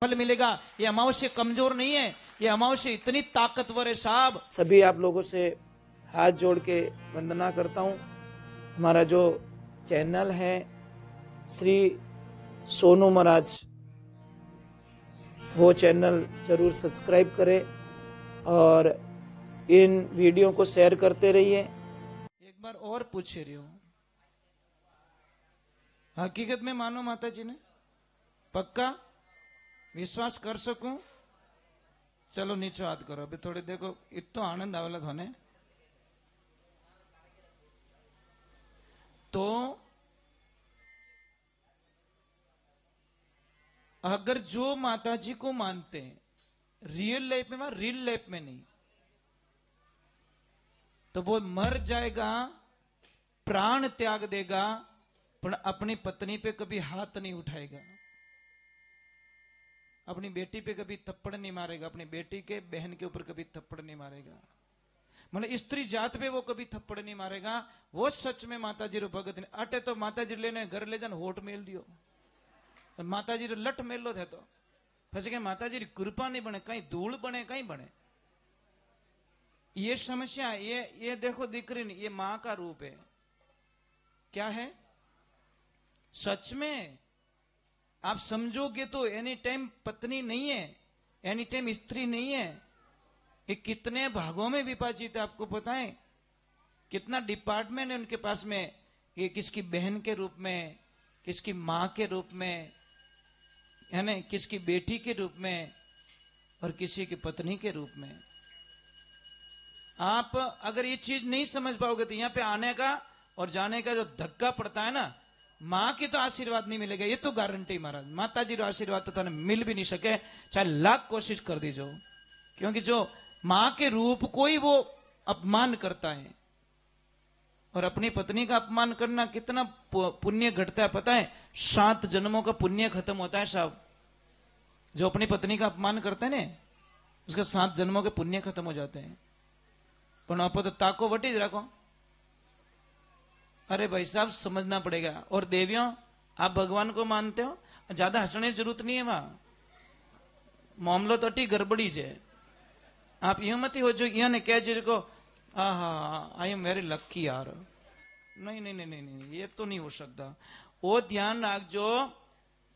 फल मिलेगा। ये अमावस्या कमजोर नहीं है, ये अमावस्या इतनी ताकतवर है साहब। सभी आप लोगों से हाथ जोड़ के वंदना करता हूँ। हमारा जो चैनल है श्री सोनू महाराज, वो चैनल जरूर सब्सक्राइब करें और इन वीडियो को शेयर करते रहिए। एक बार और पूछ रही हूँ, हकीकत में मानो माता जी ने? पक्का विश्वास कर सकूं? चलो नीचे हाथ करो। अभी थोड़ी देखो, इतना आनंद आवेला थाने। तो अगर जो माता जी को मानते हैं रियल लाइफ में, रियल लाइफ में नहीं, तो वो मर जाएगा, प्राण त्याग देगा, पर अपनी पत्नी पे कभी हाथ नहीं उठाएगा, अपनी बेटी पे कभी थप्पड़ नहीं मारेगा, अपनी बेटी के बहन के ऊपर कभी थप्पड़ नहीं मारेगा, मतलब स्त्री जात पे वो कभी थप्पड़ नहीं मारेगा। वो सच में माता जी रो भगत ने। अटे तो माता जी लेने घर ले जाने होठ मेल दियो, माता जी रो लठ मेल लो थे तो પછી કે માતાજી કૃપા नहीं बने, कहीं धूल बने, कहीं बने। ये समस्या, ये देखो दिक्कत नहीं, ये मां का रूप है। क्या है? सच में आप समझोगे तो एनी टाइम पत्नी नहीं है, एनी टाइम स्त्री नहीं है। ये कितने भागों में विभाजित है आपको पता है? कितना डिपार्टमेंट है उनके पास में। ये किसकी बहन के रूप में, किसकी मां के रूप में, है ना, किसकी बेटी के रूप में, और किसी की पत्नी के रूप में। आप अगर ये चीज नहीं समझ पाओगे तो यहां पे आने का और जाने का जो धक्का पड़ता है ना, मां की तो आशीर्वाद नहीं मिलेगा, ये तो गारंटी महाराज। माता जी का आशीर्वाद तो थाने मिल भी नहीं सके, चाहे लाख कोशिश कर दीजो। क्योंकि जो मां के रूप को ही वो अपमान करता है, और अपनी पत्नी का अपमान करना कितना पुण्य घटता है पता है? 7 जन्मों का पुण्य खत्म होता है साहब। जो अपनी पत्नी का अपमान करते हैं ना, उसके 7 जन्मों के पुण्य खत्म हो जाते हैं। पर आप तो ताको वटी रखो। अरे भाई साहब समझना पड़ेगा। और देवियों, आप भगवान को मानते हो, ज्यादा हंसने की जरूरत नहीं है। वहां मामलो तो अटी गड़बड़ी से। आप यूं मत हो जो यहाँ ने कह जी को आई एम वेरी लक्की यार। नहीं नहीं नहीं नहीं नहीं, ये तो नहीं हो सकता। वो ध्यान रखजो,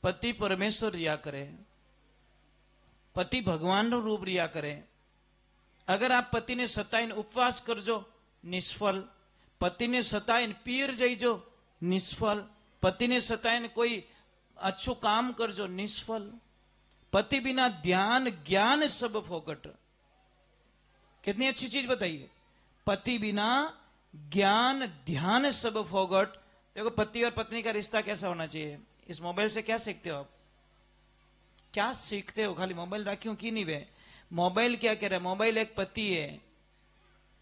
पति परमेश्वर रिया करे, पति भगवान नो रूप रिया करे। अगर आप पति ने सताइन उपवास करजो, निष्फल। पति ने सताइन पीर जाइजो, निष्फल। पति ने सताइन कोई अच्छो काम करजो, निष्फल। पति बिना ध्यान ज्ञान सब फोकट। कितनी अच्छी चीज बताइए। पति बिना ज्ञान ध्यान सब फोगट। देखो पति और पत्नी का रिश्ता कैसा होना चाहिए। इस मोबाइल से क्या सीखते हो आप? क्या सीखते हो? खाली मोबाइल रखियो की नहीं वे। मोबाइल क्या कह रहा है? मोबाइल एक पति है,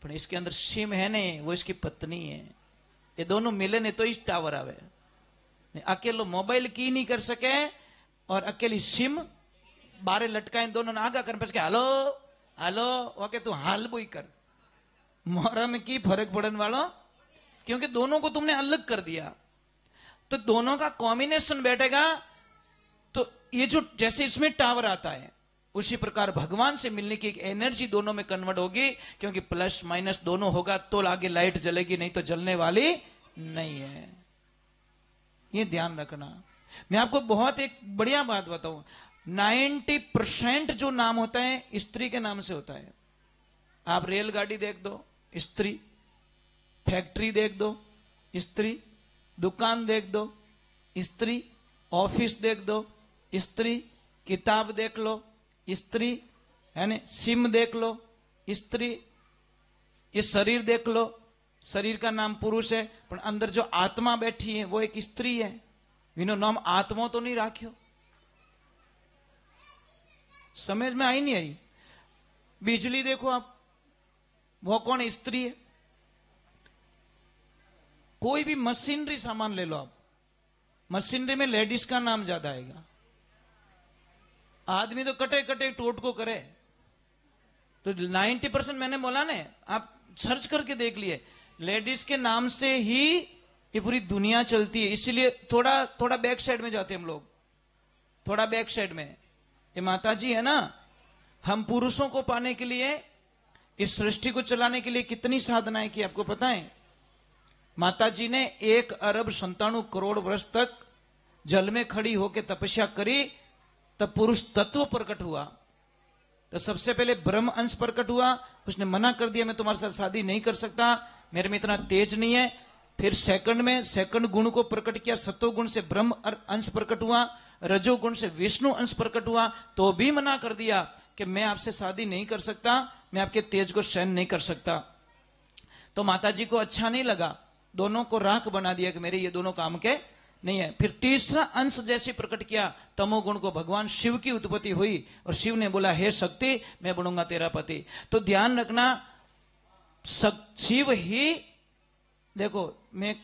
पर इसके अंदर सिम है नहीं, वो इसकी पत्नी है। ये दोनों मिले नहीं तो इस टावर आवे। अकेलो मोबाइल की नहीं कर सके, और अकेली सिम बारे लटकाए दोनों आगा कर, बस के हेलो हेलो ओके तू हाल बोई कर। मोहरा में की फर्क पड़ने वाला? क्योंकि दोनों को तुमने अलग कर दिया। तो दोनों का कॉम्बिनेशन बैठेगा तो ये जो जैसे इसमें टावर आता है, उसी प्रकार भगवान से मिलने की एक एनर्जी दोनों में कन्वर्ट होगी। क्योंकि प्लस माइनस दोनों होगा तो आगे लाइट जलेगी, नहीं तो जलने वाली नहीं है। ये ध्यान रखना। मैं आपको बहुत एक बढ़िया बात बताऊं, 90% जो नाम होता है स्त्री के नाम से होता है। आप रेलगाड़ी देख दो, स्त्री। फैक्ट्री देख दो, स्त्री। दुकान देख दो, स्त्री। ऑफिस देख दो, स्त्री। किताब देख लो, स्त्री। है ना, सिम देख लो, स्त्री। ये शरीर देख लो, शरीर का नाम पुरुष है, पर अंदर जो आत्मा बैठी है वो एक स्त्री है। इनो नाम आत्मा तो नहीं राख्यो। समझ में आई नहीं आई? बिजली देखो आप, वो कौन? स्त्री है। कोई भी मशीनरी सामान ले लो आप, मशीनरी में लेडीज का नाम ज्यादा आएगा। आदमी तो कटे कटे टोट को करे। तो 90% मैंने बोला ना, आप सर्च करके देख लिए, लेडीज के नाम से ही ये पूरी दुनिया चलती है। इसीलिए थोड़ा थोड़ा बैक साइड में जाते हैं हम लोग, थोड़ा बैक साइड में। ये माता जी है ना, हम पुरुषों को पाने के लिए, इस सृष्टि को चलाने के लिए कितनी साधनाएं की आपको पता है? माता जी ने 1,97 करोड़ वर्ष तक जल में खड़ी होकर तपस्या करी, तब पुरुष तत्व प्रकट हुआ। तो सबसे पहले ब्रह्म अंश प्रकट हुआ, उसने मना कर दिया मैं तुम्हारे साथ शादी नहीं कर सकता, मेरे में इतना तेज नहीं है। फिर सेकंड गुण को प्रकट किया, सत्व गुण से ब्रह्म अंश प्रकट हुआ, रजोगुण से विष्णु अंश प्रकट हुआ, तो भी मना कर दिया कि मैं आपसे शादी नहीं कर सकता, मैं आपके तेज को सहन नहीं कर सकता। तो माता जी को अच्छा नहीं लगा, दोनों को राख बना दिया कि मेरे ये दोनों काम के नहीं है। फिर तीसरा अंश जैसे प्रकट किया, तमोगुण को, भगवान शिव की उत्पत्ति हुई और शिव ने बोला हे शक्ति मैं बनूंगा तेरा पति। तो ध्यान रखना, शिव ही, देखो मैं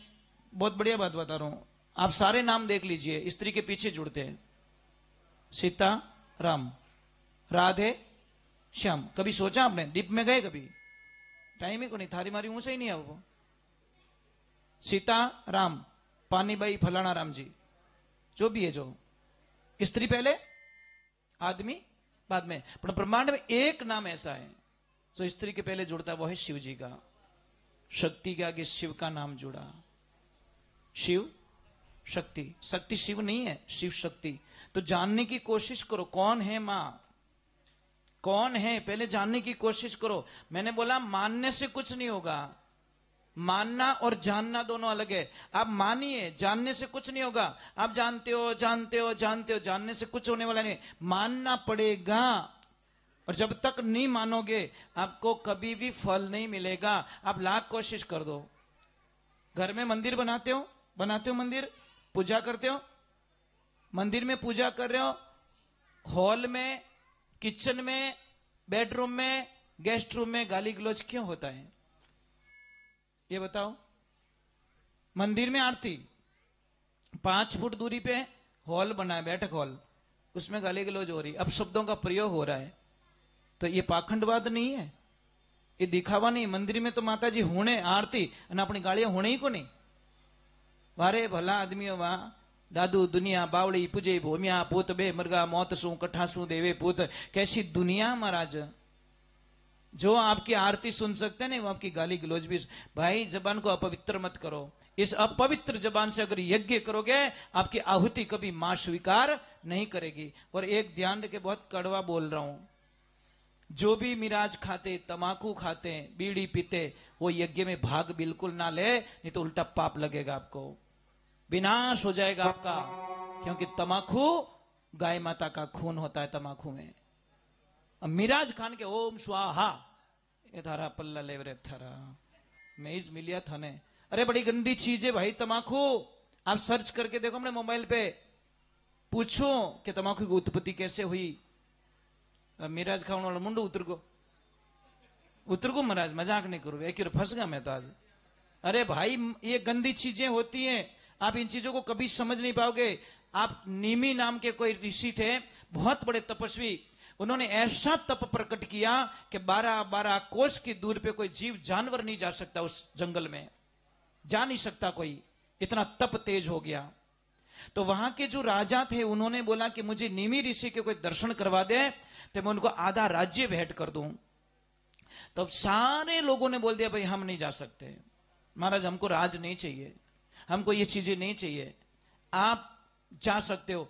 बहुत बढ़िया बात बता रहा हूं, आप सारे नाम देख लीजिए, स्त्री के पीछे जुड़ते हैं, सीता राम, राधे श्याम। कभी सोचा आपने, डीप में गए कभी? टाइम ही को नहीं, थारी मारी ऊंसे ही नहीं आपको। सीता राम, पानीबाई फलाना राम जी, जो भी है, जो स्त्री पहले आदमी बाद में। पर ब्रह्मांड में एक नाम ऐसा है जो स्त्री के पहले जुड़ता है, वो है शिव जी का। शक्ति के आगे शिव का नाम जुड़ा, शिव शक्ति। शक्ति शिव नहीं है, शिव शक्ति। तो जानने की कोशिश करो कौन है मां, कौन है, पहले जानने की कोशिश करो। मैंने बोला मानने से कुछ नहीं होगा, मानना और जानना दोनों अलग है। आप मानिए, जानने से कुछ नहीं होगा। आप जानते हो जानते हो जानते हो, जानने से कुछ होने वाला नहीं, मानना पड़ेगा। और जब तक नहीं मानोगे आपको कभी भी फल नहीं मिलेगा। आप लाख कोशिश कर दो। घर में मंदिर बनाते हो मंदिर, पूजा करते हो, मंदिर में पूजा कर रहे हो, हॉल में, किचन में, बेडरूम में, गेस्ट रूम में गाली गलौज क्यों होता है ये बताओ? मंदिर में आरती, 5 फुट दूरी पे हॉल बना है, बैठक हॉल, उसमें गाली गलौज हो रही, अब शब्दों का प्रयोग हो रहा है। तो ये पाखंडवाद नहीं है, ये दिखावा नहीं। मंदिर में तो माता जी होने आरती और अपनी गालियां होने ही को नहीं। वारे भला आदमियों वाह, दादू दुनिया बावड़ी पूजे भूमिया पूत बे मरगा मौत सू कट्ठा सू देवे पूत। कैसी दुनिया महाराज, जो आपकी आरती सुन सकते हैं ना, वो आपकी गाली गलौज भी। भाई जबान को अपवित्र मत करो। इस अपवित्र जबान से अगर यज्ञ करोगे आपकी आहुति कभी मां स्वीकार नहीं करेगी। और एक ध्यान रखे, बहुत कड़वा बोल रहा हूं, जो भी मिराज खाते, तमाकू खाते, बीड़ी पीते, वो यज्ञ में भाग बिल्कुल ना ले, नहीं तो उल्टा पाप लगेगा आपको, विनाश हो जाएगा आपका। क्योंकि तमाकू गाय माता का खून होता है तमाकू में। मिराज खान के ओम स्वाहा, ये थारा पल्ला लेवरे थारा मैं इस मिलिया था ने। अरे बड़ी गंदी चीज है भाई तमाकू। आप सर्च करके देखो अपने मोबाइल पे, पूछो कि तमाकू की उत्पत्ति कैसे हुई। मिराज खाने वाला मुंडो उतर को महाराज, मजाक नहीं करो, एक फंस गया मैं तो आज। अरे भाई ये गंदी चीजें होती हैं, आप इन चीजों को कभी समझ नहीं पाओगे। आप निमी नाम के कोई ऋषि थे, बहुत बड़े तपस्वी, उन्होंने ऐसा तप प्रकट किया कि 12 कोस की दूर पे कोई जीव जानवर नहीं जा सकता, उस जंगल में जा नहीं सकता कोई, इतना तप तेज हो गया। तो वहां के जो राजा थे उन्होंने बोला कि मुझे निमी ऋषि के कोई दर्शन करवा दे तो मैं उनको आधा राज्य भेंट कर दूं। तो सारे लोगों ने बोल दिया भाई हम नहीं जा सकते महाराज, हमको राज नहीं चाहिए, हमको ये चीजें नहीं चाहिए, आप जा सकते हो।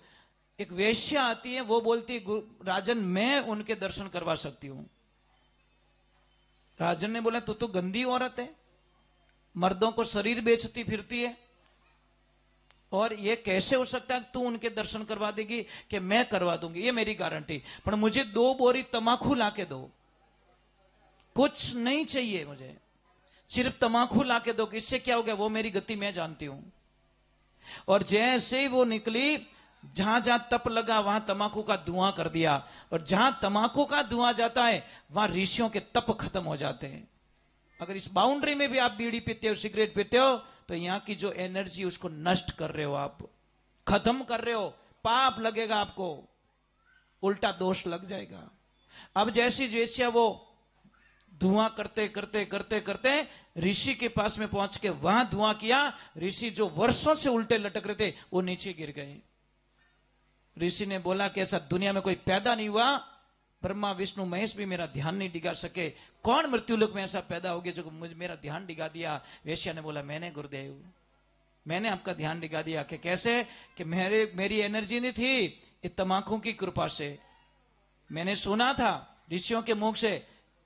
एक वेश्या आती है, वो बोलती है राजन मैं उनके दर्शन करवा सकती हूं। राजन ने बोला तो गंदी औरत है, मर्दों को शरीर बेचती फिरती है, और ये कैसे हो सकता है तू उनके दर्शन करवा देगी? कि मैं करवा दूंगी, ये मेरी गारंटी, पर मुझे 2 बोरी तमाकू लाके दो, कुछ नहीं चाहिए मुझे, सिर्फ तमाकू लाके दो। इससे क्या हो गया? वो मेरी गति मैं जानती हूं। और जैसे ही वो निकली, जहां जहां तप लगा वहां तमाकू का धुआं कर दिया, और जहां तमाकू का धुआं जाता है वहां ऋषियों के तप खत्म हो जाते हैं। अगर इस बाउंड्री में भी आप बीड़ी पीते हो, सिगरेट पीते हो, तो यहां की जो एनर्जी उसको नष्ट कर रहे हो, आप खत्म कर रहे हो, पाप लगेगा आपको, उल्टा दोष लग जाएगा। अब जैसी जैसे वो धुआं करते करते करते करते ऋषि के पास में पहुंच के वहां धुआं किया, ऋषि जो वर्षों से उल्टे लटक रहे थे वो नीचे गिर गए। ऋषि ने बोला कि ऐसा दुनिया में कोई पैदा नहीं हुआ, ब्रह्मा विष्णु महेश भी मेरा ध्यान नहीं डिगा सके, कौन मृत्युलोक में ऐसा पैदा हो गया जो मुझे मेरा ध्यान डिगा दिया। वेश्या ने बोला मैंने गुरुदेव, मैंने आपका ध्यान डिगा दिया। कि कैसे? कि मेरी एनर्जी नहीं थी, ये तमाकू की कृपा से। मैंने सुना था ऋषियों के मुख से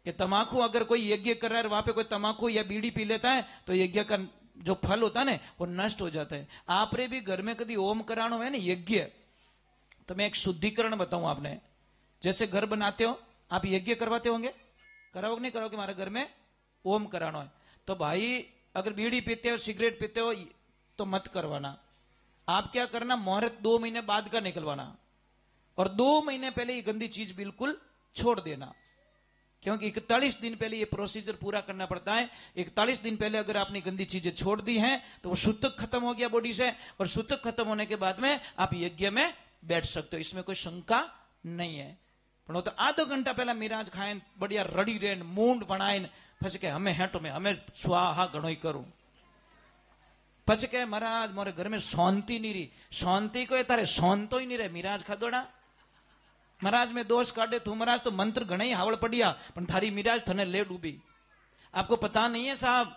कि तमाकू अगर कोई यज्ञ कर रहा है वहां पे कोई तमाकू या बीड़ी पी लेता है तो यज्ञ का जो फल होता है ना वो नष्ट हो जाता है। आपने भी घर में कभी ओम करानो है ना यज्ञ, तो मैं एक शुद्धिकरण बताऊं आपने। जैसे घर बनाते हो आप यज्ञ करवाते होंगे, कराओगे नहीं कराओगे? हमारे घर में ओम कराना है तो भाई अगर बीड़ी पीते हो सिगरेट पीते हो तो मत करवाना। आप क्या करना, मुहूर्त 2 महीने बाद का निकलवाना और 2 महीने पहले ये गंदी चीज बिल्कुल छोड़ देना, क्योंकि 41 दिन पहले ये प्रोसीजर पूरा करना पड़ता है। 41 दिन पहले अगर आपने गंदी चीजें छोड़ दी हैं तो वो सूतक खत्म हो गया बॉडी से, और सूतक खत्म होने के बाद में आप यज्ञ में बैठ सकते हो, इसमें कोई शंका नहीं है। પણ તો આધો ઘંટા પહેલા મિરાજ ખાઈને બઢિયા રડી રે મૂંડ ભણાઈને પછી કે અમે હેઠો મેં અમે સ્વાહા ઘણોય કરું। પછી કે મહારાજ મારે ઘર में શાંતિ नहीं रही। शांति को तारे शांतो ही नहीं रहे मिराज खादोड़ा। महाराज में दोष काटे तू महाराज तो मंत्र घणे ही हावड़ पड़िया पर थारी मिराज थने ले डूबी। आपको पता नहीं है साहब,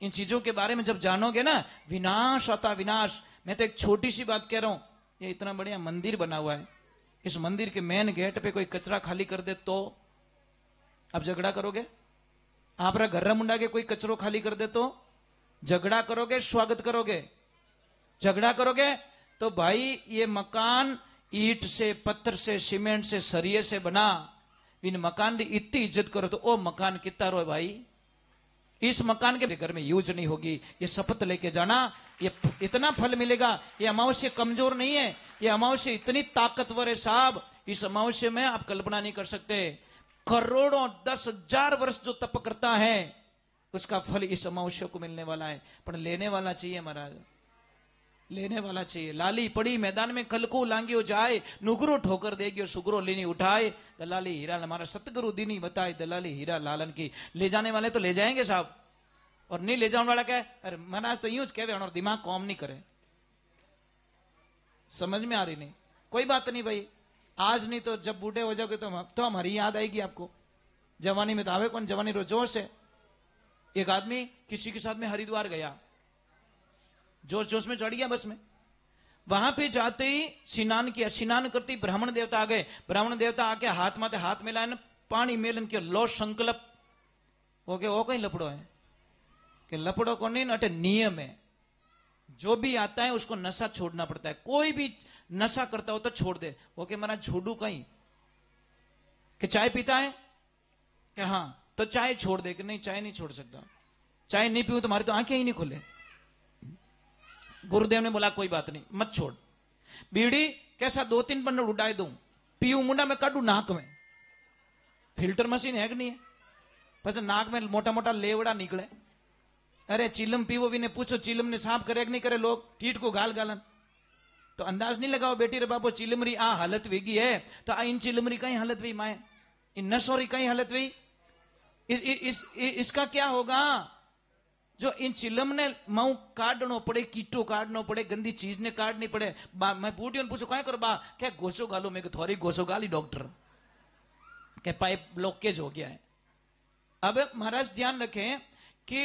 इन चीजों के बारे में जब जानोगे ना विनाश आता विनाश। मैं तो एक छोटी सी बात कह रहा हूं, ये इतना बढ़िया मंदिर बना हुआ है, इस मंदिर के मेन गेट पे कोई कचरा खाली कर दे तो आप झगड़ा करोगे? आप घर मुंडा के कोई कचरो खाली कर दे तो झगड़ा करोगे स्वागत करोगे? झगड़ा करोगे। तो भाई ये मकान ईट से पत्थर से सीमेंट से सरिये से बना, इन मकान की इतनी इज्जत करो तो ओ मकान कितना रो भाई। इस मकान के घर में यूज नहीं होगी, ये शपथ लेके जाना, ये इतना फल मिलेगा। ये अमावस्या कमजोर नहीं है, ये अमावस्या इतनी ताकतवर है साहब, इस अमावस्या में आप कल्पना नहीं कर सकते। करोड़ों 10,000 वर्ष जो तप करता है उसका फल इस अमावस्या को मिलने वाला है। पर लेने वाला चाहिए महाराज, लेने वाला चाहिए। लाली पड़ी मैदान में कलको लांगियो जाए, नुगरो ठोकर देगी और सुगरो लेनी उठाए। दलाली हीरा हमारा सतगुरु दीनी बताए, दलाली हीरा लालन की। ले जाने वाले तो ले जाएंगे साहब, और नहीं ले जाने वाला क्या है? अरे महाराज तो यूं कहे और दिमाग काम नहीं करे। समझ में आ रही नहीं? कोई बात नहीं भाई, आज नहीं तो जब बूढ़े हो जाओगे तो हमारी याद आएगी आपको। जवानी में तो आवे कौन, जवानी रो जोश है। एक आदमी किसी के साथ में हरिद्वार गया, जोश जोश में चढ़ गया बस में। वहां पे जाते ही स्नान किया, स्नान करते ब्राह्मण देवता आ गए। ब्राह्मण देवता आके हाथ माथे हाथ मिलाए ना पानी मेलन के लो संकल्प हो गया। वो कहीं लपड़ो है कि लपड़ो को नहीं अटे नियम है, जो भी आता है उसको नशा छोड़ना पड़ता है। कोई भी नशा करता हो तो छोड़ दे। वो के महाराज छोड़ू कहीं कि चाय पीता है कि हाँ तो चाय छोड़ दे कि नहीं चाय नहीं छोड़ सकता, चाय नहीं पीऊं तुम्हारी तो आंखें ही नहीं खुले। गुरुदेव ने बोला कोई बात नहीं मत छोड़। बीड़ी कैसा 2-3 बंडल उड़ाए दूं, पीऊ मुंडा में काटू नाक में, फिल्टर मशीन है कि नहीं है? बस नाक में मोटा मोटा लेवड़ा निकले। अरे चिलम पीवो भी ने पूछो चिलम ने साफ करे कि नहीं करे, लोग टीट को गाल गालन तो अंदाज नहीं लगाओ। बेटी रे बापो चिलमरी आ हालत वेगी है तो आ इन चिलमरी कहीं हालत हुई माए, इन नशोरी कहीं हालत हुई। इसका क्या होगा? जो इन चिलम ने मऊ काटनो पड़े, कीटो काटनो पड़े, गंदी चीज ने काटनी पड़े। मैं बूढ़ी ने पूछो क्या करो बा, क्या घोसो गालो? मैं थोड़ी घोसो गाली डॉक्टर क्या पाइप ब्लॉकेज हो गया है। अब महाराज ध्यान रखें कि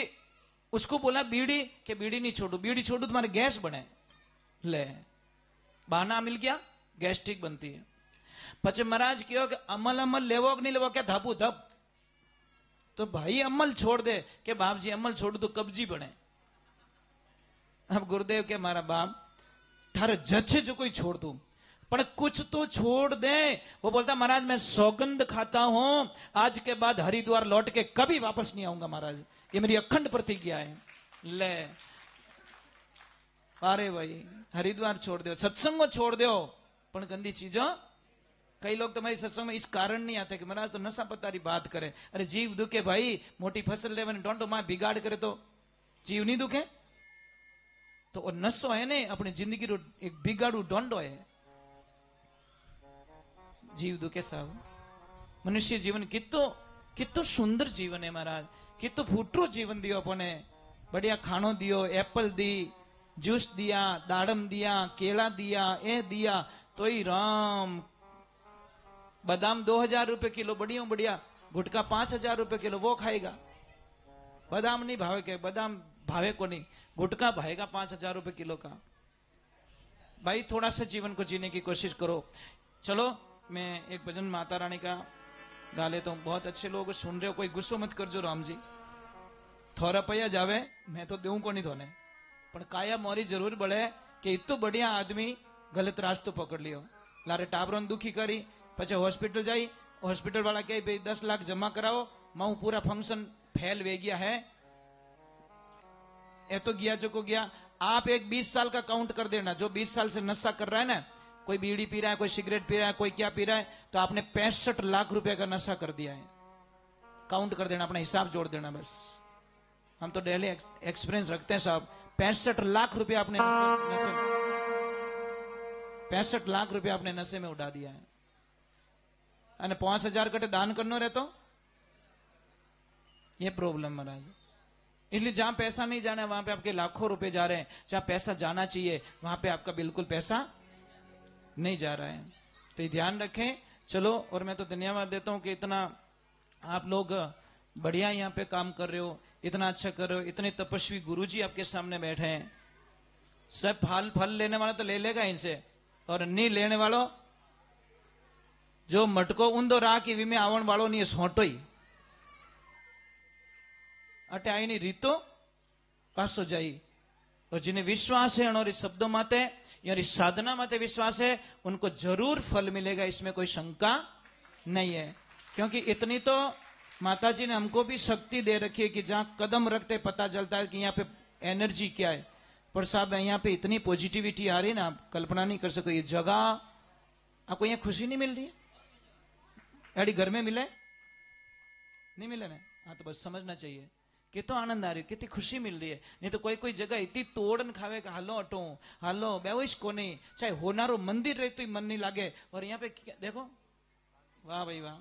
उसको बोला बीड़ी के बीड़ी नहीं छोड़ू, बीड़ी छोड़ू तुम्हारे गैस बने। ले बहाना मिल गया, गैस्ट्रिक बनती है। पचे महाराज क्यों कि अमल अमल लेवो कि नहीं लेवो, क्या धापू धप। तो भाई अमल छोड़ दे के बाप जी अमल छोड़ तो कब्जी बने। अब गुरुदेव के मारा बाप थारे जच्छे जो कोई छोड़ दू पर कुछ तो छोड़ दे। वो बोलता महाराज मैं सौगंध खाता हूं आज के बाद हरिद्वार लौट के कभी वापस नहीं आऊंगा महाराज, ये मेरी अखंड प्रतिज्ञा है। ले अरे भाई हरिद्वार छोड़ दो, सत्संग छोड़ दो, पर गंदी चीजों। कई लोग तुम्हारी सत्संग में इस कारण नहीं आते कि महाराज तो नशा पतारी बात करे। अरे जीव दुखे भाई, मोटी फसल लेवे डोंटो मां बिगाड़ करे तो जीव नहीं दुखे। तो वो नशो है ने अपनी जिंदगी रो एक बिगाड़ू डोंडो है। जीव दुखे साहब। मनुष्य जीवन कितो सुंदर जीवन है महाराज, कितो फूटरो जीवन दियो अपने। बढ़िया खानो दियो, एप्पल दी, जूस दिया, दाड़म दिया, केला दिया, ए दिया तो ही राम बादाम 2000 रुपए किलो, बढ़िया बढ़िया, गुटखा 5000 रुपए किलो, वो खाएगा। बादाम नहीं भावे के, बादाम भावे को नहीं, गुटखा भाएगा 5000 रुपए किलो का। भाई थोड़ा सा जीवन को जीने की कोशिश करो। चलो मैं एक भजन माता रानी का गा लेता हूं। बहुत अच्छे लोग सुन रहे हो, कोई गुस्सो मत करजो राम जी। थोड़ा पया जावे मैं तो देऊ को नहीं थोने, पण काया मोरी जरूर बढ़े कि इतो बढ़िया आदमी गलत रास्तो पकड़ लियो, लारे टाबरों दुखी करी, पछे हॉस्पिटल जाई, हॉस्पिटल वाला कहे भाई 10 लाख जमा कराओ, माऊ पूरा फंक्शन फेल वे गया है, ये तो गया जो को गया। आप एक 20 साल का काउंट कर देना, जो 20 साल से नशा कर रहा है ना, कोई बीड़ी पी रहा है, कोई सिगरेट पी रहा है, कोई क्या पी रहा है, तो आपने 65 लाख रुपए का नशा कर दिया है। काउंट कर देना, अपना हिसाब जोड़ देना बस। हम तो डेली एक्सपीरियंस रखते हैं साहब। 65 लाख रुपए आपने 65 लाख रुपए आपने नशे में उड़ा दिया है। અને 5000 कटे दान करनो रहतो, ये प्रॉब्लम महाराज। इसलिए जहां पैसा नहीं जाना है वहां पे आपके लाखों रुपए जा रहे हैं, जहां पैसा जाना चाहिए वहां पे आपका बिल्कुल पैसा नहीं जा रहा है। तो ये ध्यान रखें। चलो, और मैं तो धन्यवाद देता हूं कि इतना आप लोग बढ़िया यहाँ पे काम कर रहे हो, इतना अच्छा कर रहे हो, इतने तपस्वी गुरुजी आपके सामने बैठे हैं। सब फल लेने वाला तो ले लेगा इनसे, और नहीं लेने वालों जो मटको ऊंधो राखी विमे आवण वालों नहीं सोटो ही अटे आई नहीं रीतो पासो जाई। और जिन्हें विश्वास है और इस शब्दों माते या इस साधना माते विश्वास है, उनको जरूर फल मिलेगा, इसमें कोई शंका नहीं है। क्योंकि इतनी तो माता जी ने हमको भी शक्ति दे रखी है कि जहां कदम रखते पता चलता है कि यहाँ पे एनर्जी क्या है। पर साहब यहाँ पे इतनी पॉजिटिविटी आ रही है ना, आप कल्पना नहीं कर सकते। ये जगह आपको यहाँ खुशी नहीं मिल रही है? अड़ी घर में मिले नहीं मिले ना? हाँ, तो बस समझना चाहिए कितना आनंद आ रही है, कितनी खुशी मिल रही है। नहीं तो कोई कोई जगह इतनी तोड़न खावे का हालो अटो हालो बेविश को नहीं, चाहे होनारो मंदिर रहे तो मन नहीं लागे। और यहाँ पे देखो, वाह भाई वाह,